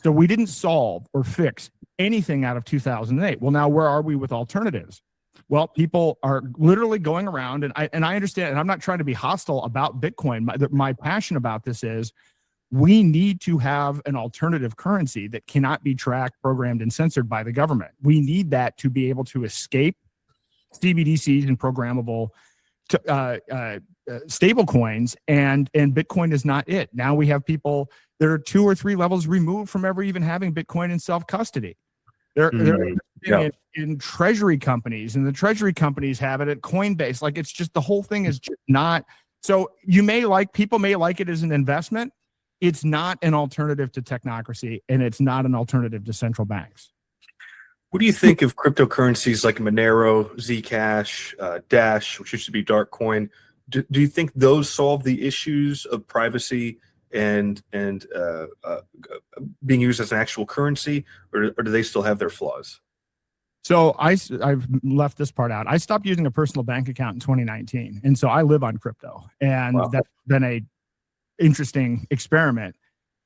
So we didn't solve or fix anything out of 2008. Well, now where are we with alternatives? Well, people are literally going around, and I understand, and I'm not trying to be hostile about Bitcoin. My passion about this is we need to have an alternative currency that cannot be tracked, programmed, and censored by the government. We need that to be able to escape CBDCs and programmable stable coins, and Bitcoin is not it. Now we have people that are 2 or 3 levels removed from ever even having Bitcoin in self-custody. They're in treasury companies, and the treasury companies have it at Coinbase. Like, it's just, the whole thing is just not. So people may like it as an investment. It's not an alternative to technocracy, and it's not an alternative to central banks. What do you think of cryptocurrencies like Monero, Zcash, Dash, which used to be Darkcoin? Do you think those solve the issues of privacy and being used as an actual currency, or do they still have their flaws? So I've left this part out. I stopped using a personal bank account in 2019, and so I live on crypto, and that's been a interesting experiment.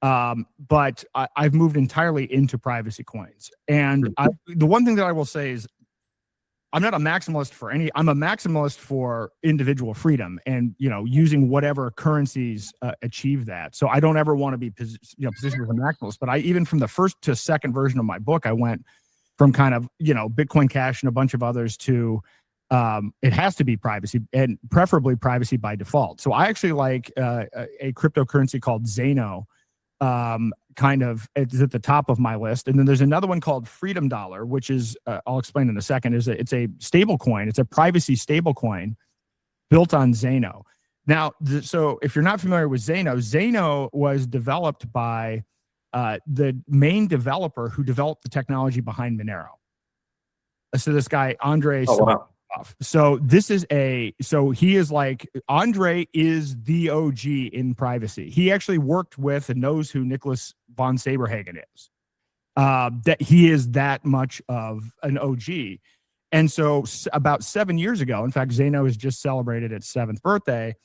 But I've moved entirely into privacy coins. And the one thing that I will say is I'm not a maximalist for I'm a maximalist for individual freedom and, using whatever currencies achieve that. So I don't ever want to be positioned as a maximalist, but even from the first to second version of my book, I went from kind of, Bitcoin Cash and a bunch of others to it has to be privacy, and preferably privacy by default. So I actually like a cryptocurrency called Zano. It's at the top of my list. And then there's another one called Freedom Dollar, which is, I'll explain in a second, it's a stable coin. It's a privacy stable coin built on Zano. Now, so if you're not familiar with Zano was developed by the main developer who developed the technology behind Monero. So this guy, Andre. Oh, wow. So he is like, Andre is the OG in privacy. He actually worked with and knows who Nicholas von Saberhagen is. That he is that much of an OG. And so about 7 years ago, in fact, Zano has just celebrated its 7th birthday.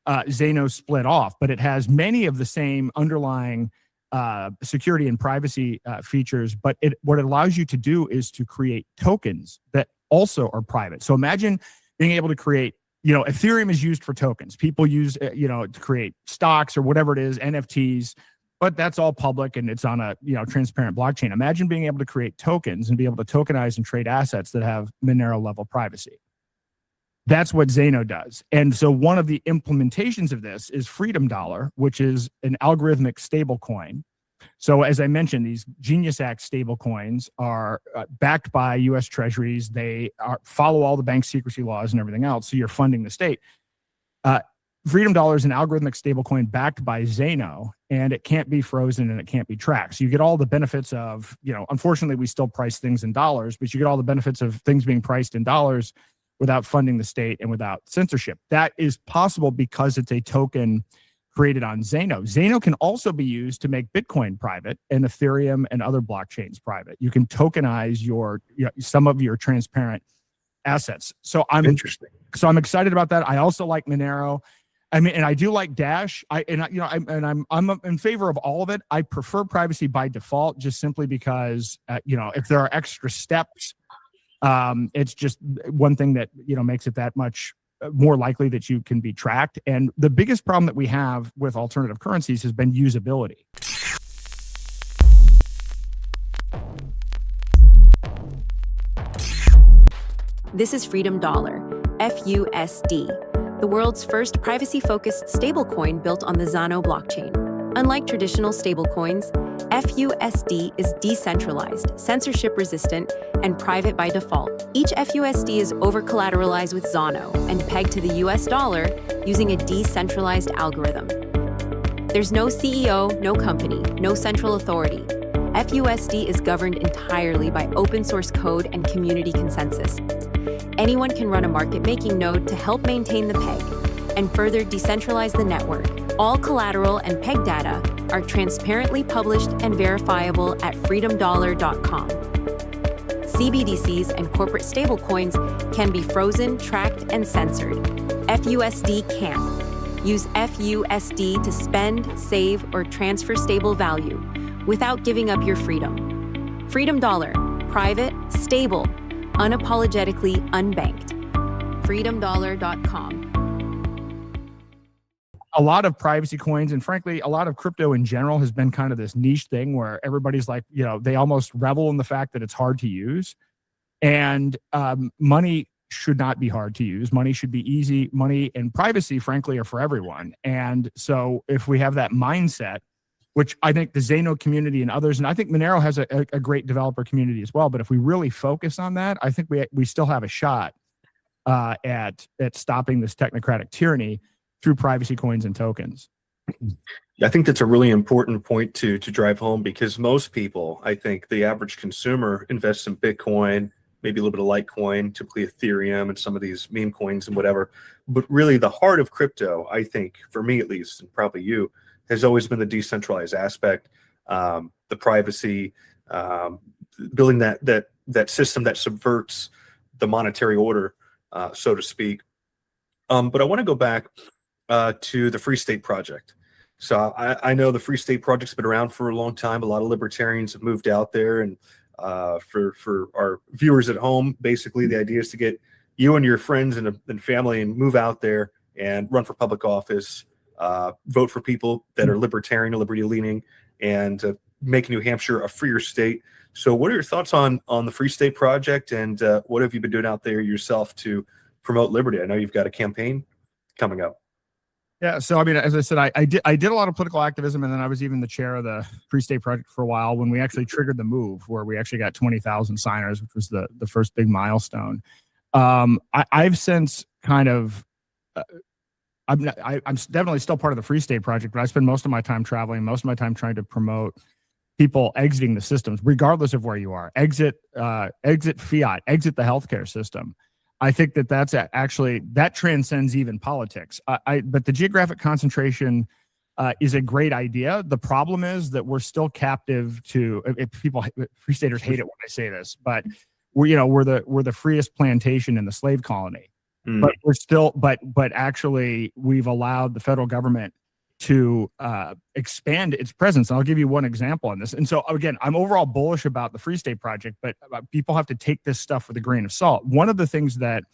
Zano split off, but it has many of the same underlying security and privacy features. But what it allows you to do is to create tokens that also are private. So imagine being able to create, Ethereum is used for tokens. People use, to create stocks or whatever it is, NFTs, but that's all public and it's on a, transparent blockchain. Imagine being able to create tokens and be able to tokenize and trade assets that have Monero level privacy. That's what Zano does. And so one of the implementations of this is Freedom Dollar, which is an algorithmic stable coin. So as I mentioned, these Genius Act stable coins are backed by U.S. Treasuries. They follow all the bank secrecy laws and everything else. So you're funding the state. Freedom Dollar is an algorithmic stable coin backed by Zano, and it can't be frozen and it can't be tracked. So you get all the benefits of, unfortunately, we still price things in dollars, but you get all the benefits of things being priced in dollars without funding the state and without censorship. That is possible because it's a token created on Zano. Zano can also be used to make Bitcoin private and Ethereum and other blockchains private. You can tokenize some of your transparent assets. So I'm excited about that. I also like Monero. I mean, and I do like Dash. I'm in favor of all of it. I prefer privacy by default, just simply because if there are extra steps, it's just one thing that makes it that much more likely that you can be tracked. And the biggest problem that we have with alternative currencies has been usability. This is Freedom Dollar, FUSD, the world's first privacy-focused stablecoin built on the Zano blockchain. Unlike traditional stablecoins, FUSD is decentralized, censorship-resistant, and private by default. Each FUSD is over-collateralized with Zano and pegged to the US dollar using a decentralized algorithm. There's no CEO, no company, no central authority. FUSD is governed entirely by open source code and community consensus. Anyone can run a market-making node to help maintain the peg and further decentralize the network. All collateral and peg data are transparently published and verifiable at freedomdollar.com. CBDCs and corporate stablecoins can be frozen, tracked, and censored. FUSD can't. Use FUSD to spend, save, or transfer stable value without giving up your freedom. Freedom Dollar, private, stable, unapologetically unbanked. freedomdollar.com. A lot of privacy coins, and frankly, a lot of crypto in general, has been kind of this niche thing where everybody's like, they almost revel in the fact that it's hard to use. And money should not be hard to use. Money should be easy. Money and privacy, frankly, are for everyone. And so if we have that mindset, which I think the Zano community and others, and I think Monero has a great developer community as well, but if we really focus on that, I think we still have a shot at stopping this technocratic tyranny through privacy coins and tokens. I think that's a really important point to drive home, because most people, I think the average consumer, invests in Bitcoin, maybe a little bit of Litecoin, typically Ethereum and some of these meme coins and whatever. But really the heart of crypto, I think, for me at least, and probably you, has always been the decentralized aspect, the privacy, building that system that subverts the monetary order, so to speak. But I want to go back to the Free State Project. So I know the Free State Project's been around for a long time. A lot of libertarians have moved out there, and for our viewers at home, basically the idea is to get you and your friends and family and move out there and run for public office, vote for people that are libertarian or liberty leaning, and make New Hampshire a freer state. So what are your thoughts on the Free State Project, and what have you been doing out there yourself to promote liberty? I know you've got a campaign coming up. Yeah, so I mean, as I said, I did a lot of political activism, and then I was even the chair of the Free State Project for a while when we actually triggered the move, where we actually got 20,000 signers, which was the first big milestone. I've since kind of, I'm definitely still part of the Free State Project, but I spend most of my time traveling, most of my time trying to promote people exiting the systems, regardless of where you are. Exit fiat, exit the healthcare system. I think that's actually, that transcends even politics. But the geographic concentration is a great idea. The problem is that we're still captive to, Free Staters hate it when I say this, but we're the freest plantation in the slave colony. But we're still, but actually we've allowed the federal government to expand its presence. And I'll give you one example on this. And so again, I'm overall bullish about the Free State Project, but people have to take this stuff with a grain of salt. One of the things that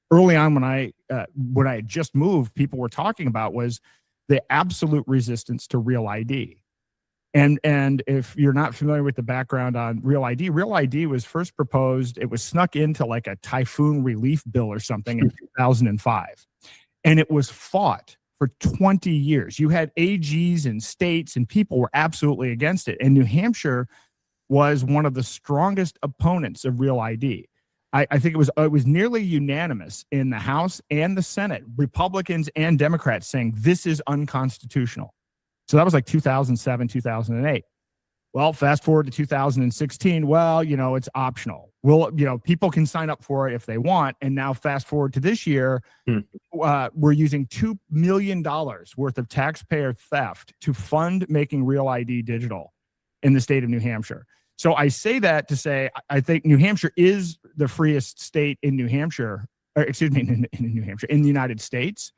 early on when I had just moved, people were talking about was the absolute resistance to Real ID. And if you're not familiar with the background on Real ID was first proposed, it was snuck into like a typhoon relief bill or something in 2005. And it was fought for 20 years. You had AGs and states, and people were absolutely against it. And New Hampshire was one of the strongest opponents of Real ID. I think it was nearly unanimous in the House and the Senate, Republicans and Democrats saying this is unconstitutional. So that was like 2007, 2008. Well, fast forward to 2016. Well, it's optional. People can sign up for it if they want. And now fast forward to this year, we're using $2 million worth of taxpayer theft to fund making Real ID digital in the state of New Hampshire. So I say that to say, I think New Hampshire is the freest state in New Hampshire, in New Hampshire, in the United States.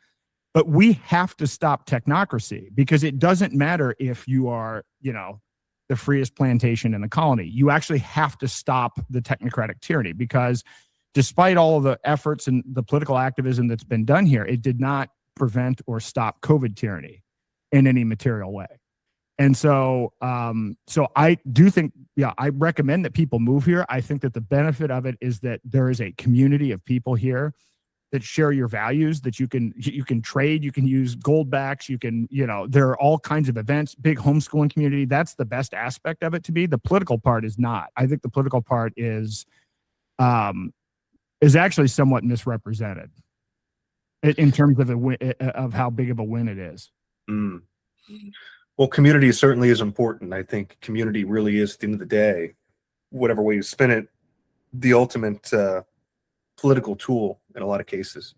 But we have to stop technocracy, because it doesn't matter if you are, the freest plantation in the colony. You actually have to stop the technocratic tyranny, because despite all of the efforts and the political activism that's been done here, it did not prevent or stop COVID tyranny in any material way. And so, I do think, I recommend that people move here. I think that the benefit of it is that there is a community of people here that share your values, that you can trade, you can use gold backs, there are all kinds of events, big homeschooling community. That's the best aspect of it to me. The political part is not. I think the political part is actually somewhat misrepresented in terms of how big of a win it is. Well, community certainly is important. I think community really is, at the end of the day, whatever way you spin it, the ultimate political tool in a lot of cases.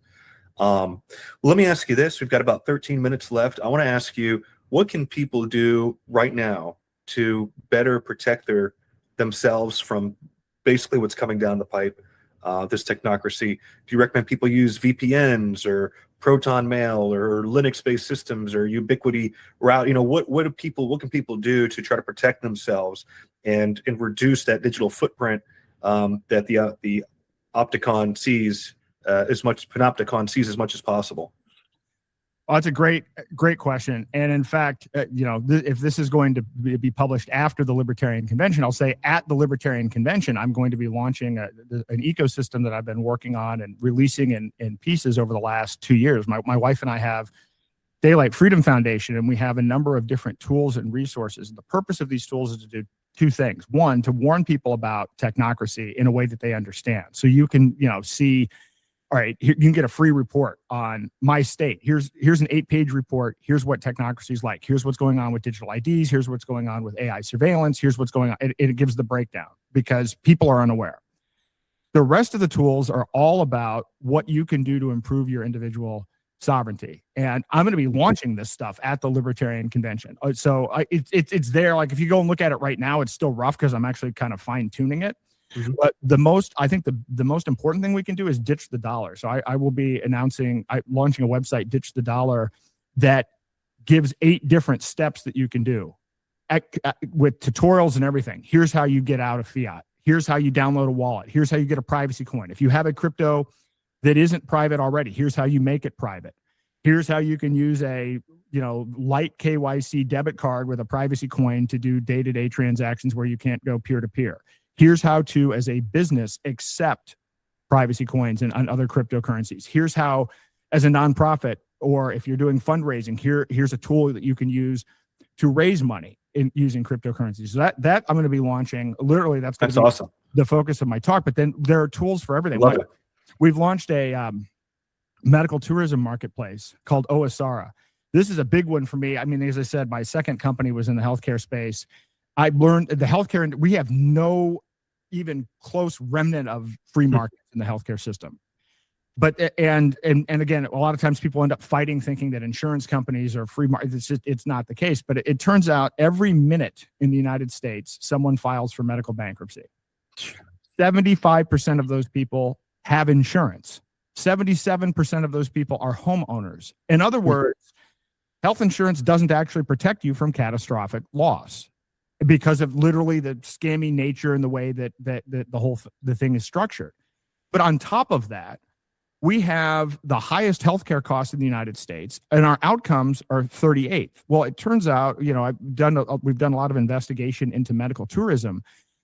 Let me ask you this. We've got about 13 minutes left. I want to ask you, what can people do right now to better protect themselves from basically what's coming down the pipe, this technocracy? Do you recommend people use VPNs or Proton Mail or Linux-based systems or Ubiquity route? What can people do to try to protect themselves and reduce that digital footprint that the Opticon sees Panopticon sees as much as possible? Well, that's a great question. And in fact, if this is going to be published after the Libertarian Convention, I'll say at the Libertarian Convention, I'm going to be launching an ecosystem that I've been working on and releasing in pieces over the last 2 years. My wife and I have Daylight Freedom Foundation, and we have a number of different tools and resources. And the purpose of these tools is to do two things. One, to warn people about technocracy in a way that they understand. So you can, see, all right, you can get a free report on my state. Here's an 8-page report. Here's what technocracy is like. Here's what's going on with digital IDs. Here's what's going on with AI surveillance. Here's what's going on. It gives the breakdown because people are unaware. The rest of the tools are all about what you can do to improve your individual sovereignty. And I'm going to be launching this stuff at the Libertarian Convention. So it's there. Like if you go and look at it right now, it's still rough because I'm actually kind of fine tuning it. Mm-hmm. But I think the most important thing we can do is ditch the dollar. So I will be launching a website, Ditch the Dollar, that gives 8 different steps that you can do with tutorials and everything. Here's how you get out of fiat. Here's how you download a wallet. Here's how you get a privacy coin. If you have a crypto that isn't private already, here's how you make it private. Here's how you can use a light KYC debit card with a privacy coin to do day-to-day transactions where you can't go peer-to-peer. Here's how to, as a business, accept privacy coins and other cryptocurrencies. Here's how, as a nonprofit, or if you're doing fundraising, here's a tool that you can use to raise money in using cryptocurrencies. So that I'm going to be launching. Literally, that's going to be awesome. The focus of my talk. But then there are tools for everything. Love it. We've launched a medical tourism marketplace called OSARA. This is a big one for me. I mean, as I said, my second company was in the healthcare space. I learned the healthcare, we have no even close remnant of free markets in the healthcare system. But and again, a lot of times people end up fighting, thinking that insurance companies are free market. It's not the case. But it turns out every minute in the United States, someone files for medical bankruptcy. 75% of those people have insurance. 77% of those people are homeowners. In other words, health insurance doesn't actually protect you from catastrophic loss, because of literally the scammy nature and the way that the thing is structured. But on top of that, we have the highest healthcare costs in the United States, and our outcomes are 38th. Well, it turns out, we've done a lot of investigation into medical tourism.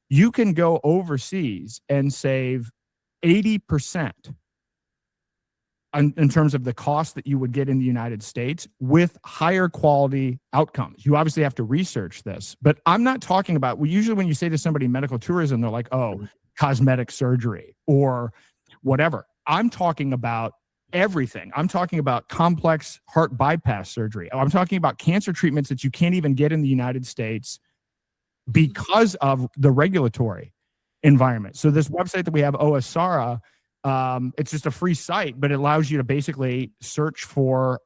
You can go overseas and save 80% in terms of the cost that you would get in the United States with higher quality outcomes. You obviously have to research this, but I'm not talking about, usually when you say to somebody medical tourism, they're like, oh, cosmetic surgery or whatever. I'm talking about everything. I'm talking about complex heart bypass surgery. I'm talking about cancer treatments that you can't even get in the United States because of the regulatory environment. So this website that we have, OSARA, it's just a free site, but it allows you to basically search for,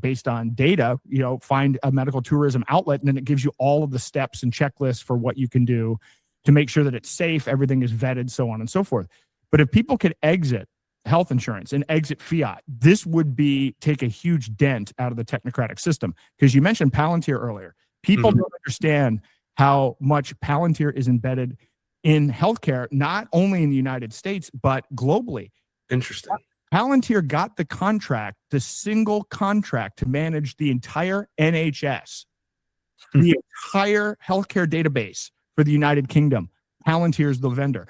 based on data, find a medical tourism outlet, and then it gives you all of the steps and checklists for what you can do to make sure that it's safe, everything is vetted, so on and so forth. But if people could exit health insurance and exit fiat, this would take a huge dent out of the technocratic system. Because you mentioned Palantir earlier. People don't understand how much Palantir is embedded in healthcare, not only in the United States, but globally. Interesting. Palantir got the single contract to manage the entire NHS, the entire healthcare database for the United Kingdom. Palantir is the vendor.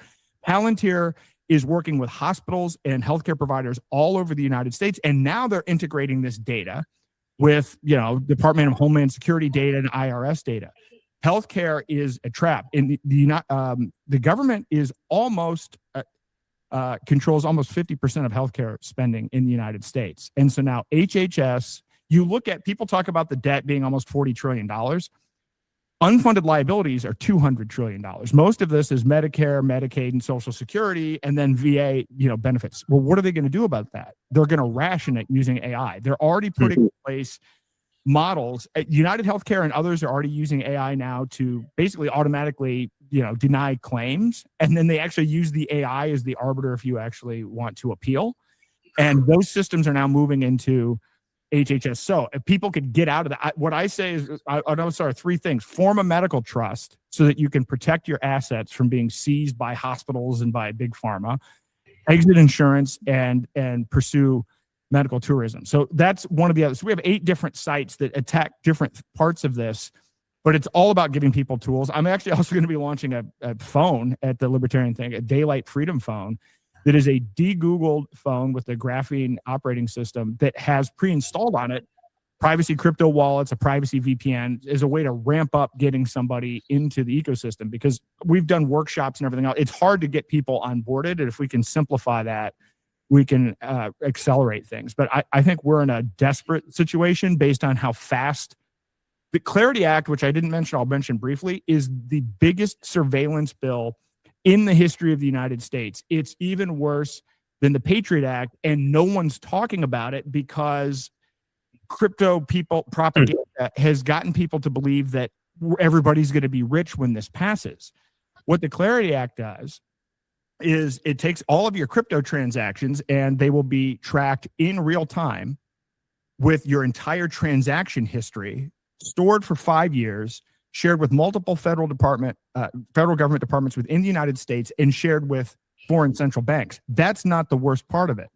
Palantir is working with hospitals and healthcare providers all over the United States. And now they're integrating this data with, Department of Homeland Security data and IRS data. Healthcare is a trap. In the government is almost controls almost 50% of healthcare spending in the United States. And so now HHS, you look at, people talk about the debt being almost $40 trillion. Unfunded liabilities are $200 trillion. Most of this is Medicare, Medicaid, and Social Security, and then VA, benefits. Well, what are they going to do about that? They're going to ration it using AI. They're already putting in place models. United Healthcare and others are already using AI now to basically automatically, deny claims. And then they actually use the AI as the arbiter if you actually want to appeal. And those systems are now moving into HHS. So if people could get out of that, what I say is, I know, sorry, three things: form a medical trust so that you can protect your assets from being seized by hospitals and by big pharma; exit insurance, and pursue medical tourism. So that's one of the others. So we have 8 different sites that attack different parts of this, but it's all about giving people tools. I'm actually also going to be launching a phone at the Libertarian thing, a Daylight Freedom phone, that is a de-Googled phone with a graphene operating system that has pre-installed on it privacy crypto wallets, a privacy VPN, as a way to ramp up getting somebody into the ecosystem, because we've done workshops and everything else. It's hard to get people onboarded, and if we can simplify that, we can accelerate things. But I think we're in a desperate situation based on how fast the Clarity Act, which I didn't mention, I'll mention briefly, is the biggest surveillance bill in the history of the United States. It's even worse than the Patriot Act, and no one's talking about it because crypto people propaganda has gotten people to believe that everybody's going to be rich when this passes. What the Clarity Act does is it takes all of your crypto transactions, and they will be tracked in real time with your entire transaction history, stored for 5 years, shared with multiple federal government departments within the United States, and shared with foreign central banks. That's not the worst part of it.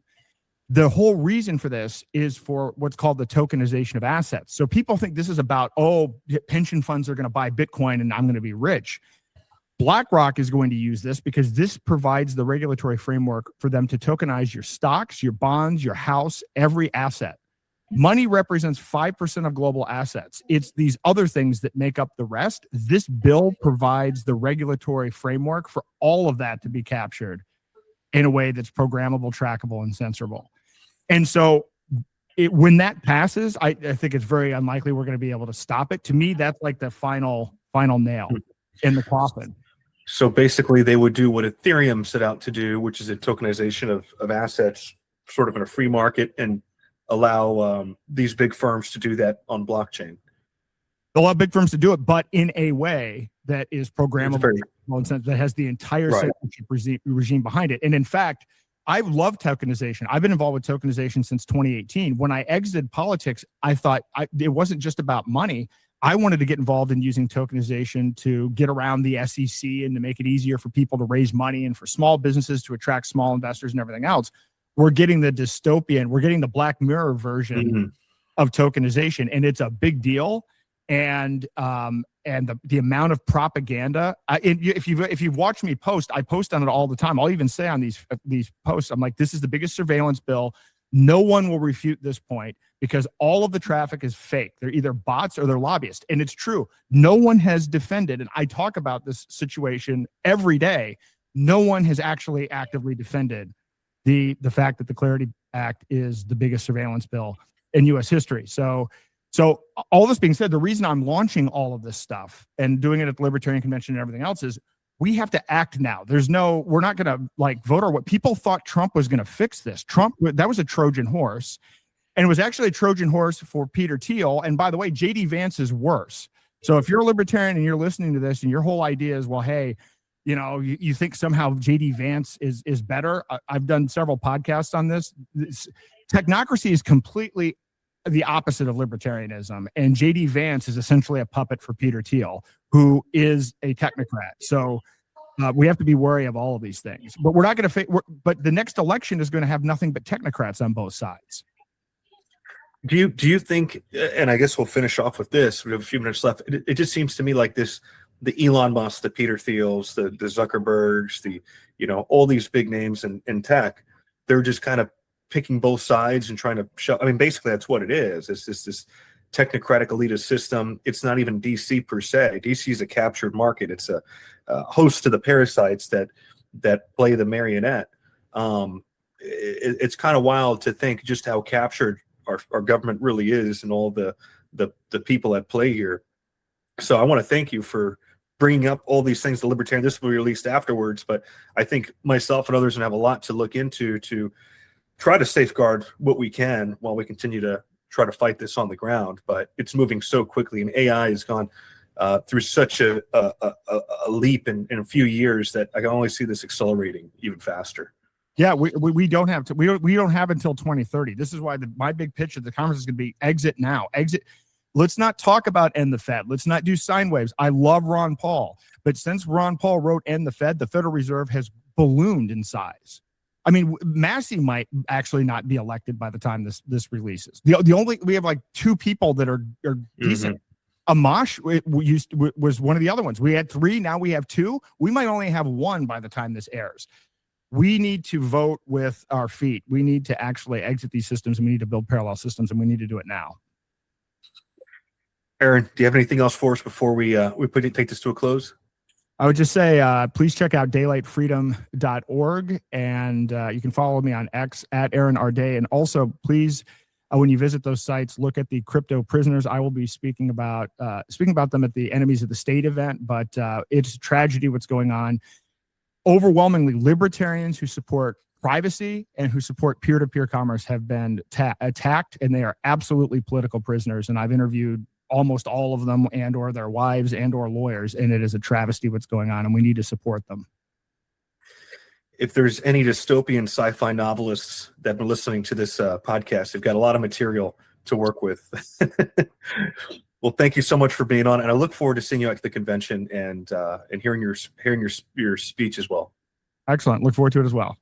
The whole reason for this is for what's called the tokenization of assets. So people think this is about, oh, pension funds are going to buy Bitcoin and I'm going to be rich. BlackRock is going to use this because this provides the regulatory framework for them to tokenize your stocks, your bonds, your house, every asset. Money represents 5% of global assets. It's these other things that make up the rest. This bill provides the regulatory framework for all of that to be captured in a way that's programmable, trackable, and censorable. And so when that passes, I think it's very unlikely we're going to be able to stop it. To me, that's like the final nail in the coffin. So basically, they would do what Ethereum set out to do, which is a tokenization of assets, sort of in a free market, and allow these big firms to do that on blockchain. They'll allow big firms to do it, but in a way that is programmable, that has the entire censorship regime behind it. And in fact, I love tokenization. I've been involved with tokenization since 2018. When I exited politics, I thought it wasn't just about money. I wanted to get involved in using tokenization to get around the SEC and to make it easier for people to raise money and for small businesses to attract small investors and everything else. We're getting the dystopian, we're getting the Black Mirror version of tokenization, and it's a big deal. And the amount of propaganda. If you've watched me post, I post on it all the time. I'll even say on these posts, I'm like, this is the biggest surveillance bill. No one will refute this point because all of the traffic is fake. They're either bots or they're lobbyists, and it's true. No one has defended, and I talk about this situation every day. No one has actually actively defended the fact that the Clarity Act is the biggest surveillance bill in U.S. history. So all this being said, the reason I'm launching all of this stuff and doing it at the Libertarian Convention and everything else is we have to act now. We're not going to vote or what people thought Trump was going to fix this. Trump, that was a Trojan horse, and it was actually a Trojan horse for Peter Thiel. And by the way, JD Vance is worse. So if you're a libertarian and you're listening to this and your whole idea is, well, hey, you think somehow JD Vance is better. I've done several podcasts on this. Technocracy is completely the opposite of libertarianism, and JD Vance is essentially a puppet for Peter Thiel, who is a technocrat. So we have to be wary of all of these things. But we're not going to. But the next election is going to have nothing but technocrats on both sides. Do you think? And I guess we'll finish off with this. We have a few minutes left. It just seems to me like this: the Elon Musk, the Peter Thiels, the Zuckerbergs, all these big names in tech. They're just kind of picking both sides and trying to show. I mean, basically, that's what it is. It's just this technocratic elitist system. It's not even DC per se. DC is a captured market. It's a host to the parasites that play the marionette. It's kind of wild to think just how captured our government really is and all the people at play here. So I want to thank you for bringing up all these things. The Libertarian, this will be released afterwards, but I think myself and others will have a lot to look into to try to safeguard what we can while we continue to try to fight this on the ground. But it's moving so quickly, and AI has gone through such a leap in a few years that I can only see this accelerating even faster. Yeah, we don't have to. We don't have until 2030. This is why my big pitch at the conference is going to be exit now. Exit. Let's not talk about end the Fed. Let's not do sine waves. I love Ron Paul, but since Ron Paul wrote end the Fed, the Federal Reserve has ballooned in size. I mean, Massey might actually not be elected by the time this releases. The only we have like two people that are decent. Amash was one of the other ones. We had three, now we have two. We might only have one by the time this airs. We need to vote with our feet. We need to actually exit these systems, and we need to build parallel systems, and we need to do it now. Aaron, do you have anything else for us before we take this to a close? I would just say, please check out daylightfreedom.org, and you can follow me on X at Aaron R. Day. And also, please, when you visit those sites, look at the crypto prisoners. I will be speaking about them at the Enemies of the State event, but it's a tragedy what's going on. Overwhelmingly, libertarians who support privacy and who support peer-to-peer commerce have been attacked, and they are absolutely political prisoners. And I've interviewed almost all of them and or their wives and or lawyers, and it is a travesty what's going on, and we need to support them. If there's any dystopian sci-fi novelists that have been listening to this podcast, they've got a lot of material to work with. Well, thank you so much for being on, and I look forward to seeing you at the convention and hearing your speech as well. Excellent. Look forward to it as well.